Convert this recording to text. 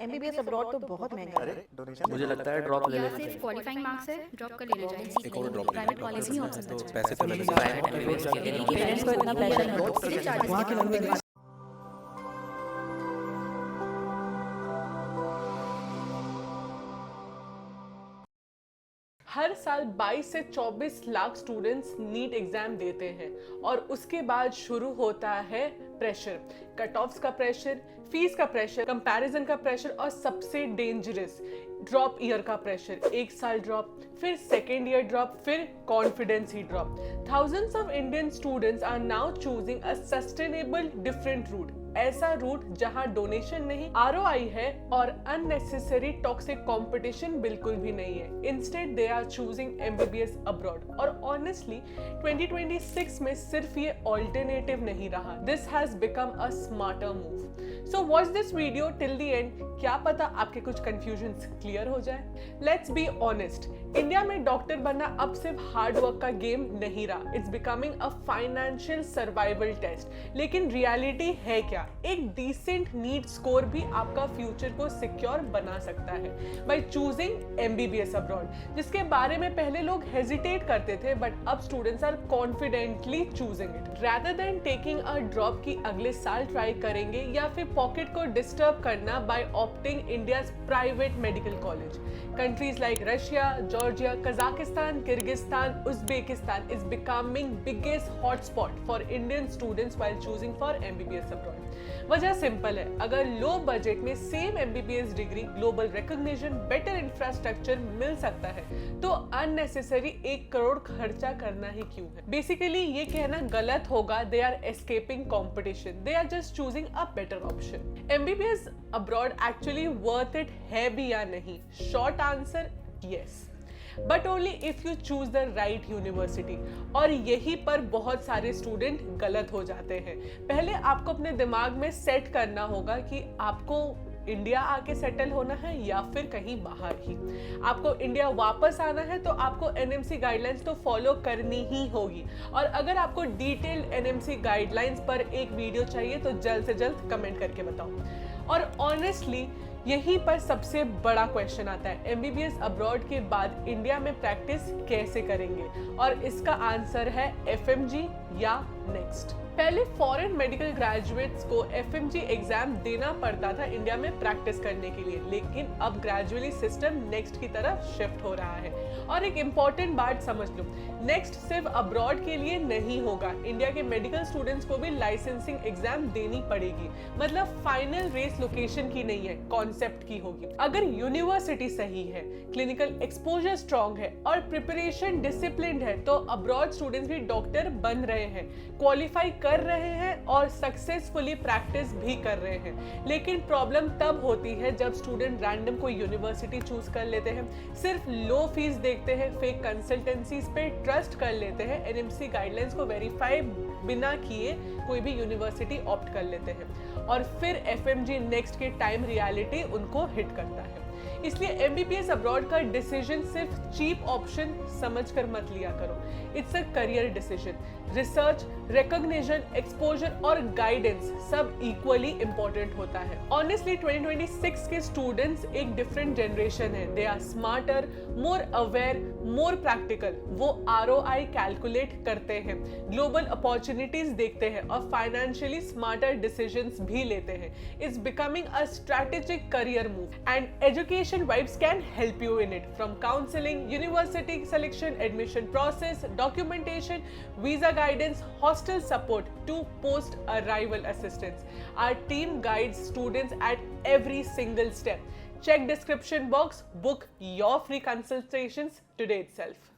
MBBS abroad तो बहुत महंगा है। मुझे लगता है ड्रॉप ले यहाँ लेना सिर्फ क्वालिफाइंग मार्क्स है, ड्रॉप कर लेना चाहिए। एक और ड्रॉप प्राइवेट कॉलेज नहीं ऑप्शन तो अच्छा पैसे तो लगेंगे। पेरेंट्स को इतना प्रेशर मत वहाँ की लैंग्वेज हर साल 22 से 24 लाख स्टूडेंट्स नीट एग्जाम देते हैं और उसके बाद शुरू होता है प्रेशर, कट ऑफ्स का प्रेशर, फीस का प्रेशर, कंपैरिजन का प्रेशर और सबसे डेंजरस ड्रॉप ईयर का प्रेशर। एक साल ड्रॉप, फिर सेकेंड ईयर ड्रॉप, फिर confidence he drop. Thousands of Indian students are now choosing a sustainable different route. ऐसा रूट जहां डोनेशन नहीं, ROI है और अननेसेसरी टॉक्सिक कंपटीशन बिल्कुल भी नहीं है। Instead they are choosing MBBS abroad. और ऑनेस्टली 2026 में सिर्फ ये ऑल्टरनेटिव नहीं रहा, this has become a smarter move. So watch this video till the end, क्या पता आपके कुछ कंफ्यूजन्स क्लियर हो जाए। लेट्स बी ऑनेस्ट, इंडिया में डॉक्टर बनना अब सिर्फ हार्ड वर्क का गेम नहीं रहा, it's becoming a financial survival test. लेकिन रियलिटी है क्या? एक डिसेंट नीट स्कोर भी आपका फ्यूचर को सिक्योर बना सकता है बाय चूजिंग MBBS अब्रॉड, जिसके बारे में पहले लोग हेजिटेट करते थे, बट अब students are confidently choosing it rather than taking a drop की अगले साल ट्राई करेंगे या फिर पॉकेट को डिस्टर्ब करना by opting India's private medical college. Countries like Russia, Georgia, Kazakhstan, Kyrgyzstan, Uzbekistan is becoming biggest hotspot for Indian students while choosing for MBBS abroad. वजह simple है, अगर लो बजट में same MBBS degree, global recognition, better infrastructure मिल सकता है तो unnecessary 1 crore खर्चा करना ही क्यों है। बेसिकली ये कहना गलत होगा, they are escaping competition, they are just choosing a better option. MBBS abroad actually worth it है भी या नहीं? Short answer yes, but only if you choose the right university. और यहीं पर बहुत सारे स्टूडेंट गलत हो जाते हैं। पहले आपको अपने दिमाग में सेट करना होगा कि आपको इंडिया आके सेटल होना है या फिर कहीं बाहर ही। आपको इंडिया वापस आना है तो आपको NMC गाइडलाइंस तो फॉलो करनी ही होगी। और अगर आपको डिटेल्ड NMC गाइडलाइंस पर एक वीडियो चाहिए तो जल्द से जल्द कमेंट करके बताओ। और ऑनेस्टली यहीं पर सबसे बड़ा क्वेश्चन आता है, MBBS अब्रॉड के बाद इंडिया में प्रैक्टिस कैसे करेंगे? और इसका आंसर है FMG या नेक्स्ट। पहले फॉरेन मेडिकल ग्रेजुएट्स को FMG एग्जाम देना पड़ता था इंडिया में प्रैक्टिस करने के लिए, लेकिन अब ग्रेजुअली सिस्टम नेक्स्ट की तरफ शिफ्ट हो रहा है। और एक इंपॉर्टेंट बात समझ लो, नेक्स्ट सिर्फ अब्रॉड के लिए नहीं होगा, इंडिया के मेडिकल स्टूडेंट्स को भी लाइसेंसिंग एग्जाम देनी पड़ेगी। मतलब फाइनल रेस लोकेशन की नहीं है, कॉन्सेप्ट की होगी। अगर यूनिवर्सिटी सही है, क्लिनिकल एक्सपोजर स्ट्रॉन्ग है और प्रिपरेशन डिसिप्लिन्ड है तो अब्रॉड स्टूडेंट्स भी डॉक्टर बन रहे हैं, क्वालिफाई कर रहे हैं और सक्सेसफुली प्रैक्टिस भी कर रहे हैं। लेकिन प्रॉब्लम तब होती है जब स्टूडेंट रैंडम कोई यूनिवर्सिटी चूज कर लेते हैं, सिर्फ लो फीस देखते हैं, फेक कंसल्टेंसीज पे ट्रस्ट कर लेते हैं, NMC गाइडलाइंस को वेरीफाई बिना किए कोई भी यूनिवर्सिटी ऑप्ट कर लेते हैं और फिर FMG नेक्स्ट के टाइम रियलिटी उनको हिट करता है। इसलिए MBBS अब्रॉड का डिसीजन सिर्फ चीप ऑप्शन समझकर मत लिया करो, it's a career decision. Research, recognition, exposure और गाइडेंस सब इक्वली इंपॉर्टेंट होता है। ऑनेस्टली 2026 के स्टूडेंट्स एक डिफरेंट जनरेशन है, they are smarter, more aware, more practical. वो ROI कैलकुलेट करते हैं, ग्लोबल अपॉर्चुनिटीज देखते हैं और फाइनेंशियली स्मार्टर डिसीजंस भी लेते हैं। It's becoming a strategic career move and education vibes can help you in it, from counselling, university selection, admission process, documentation, visa guidance, hostel support to post arrival assistance. Our team guides students at every single step. Check description box, book your free consultations today itself.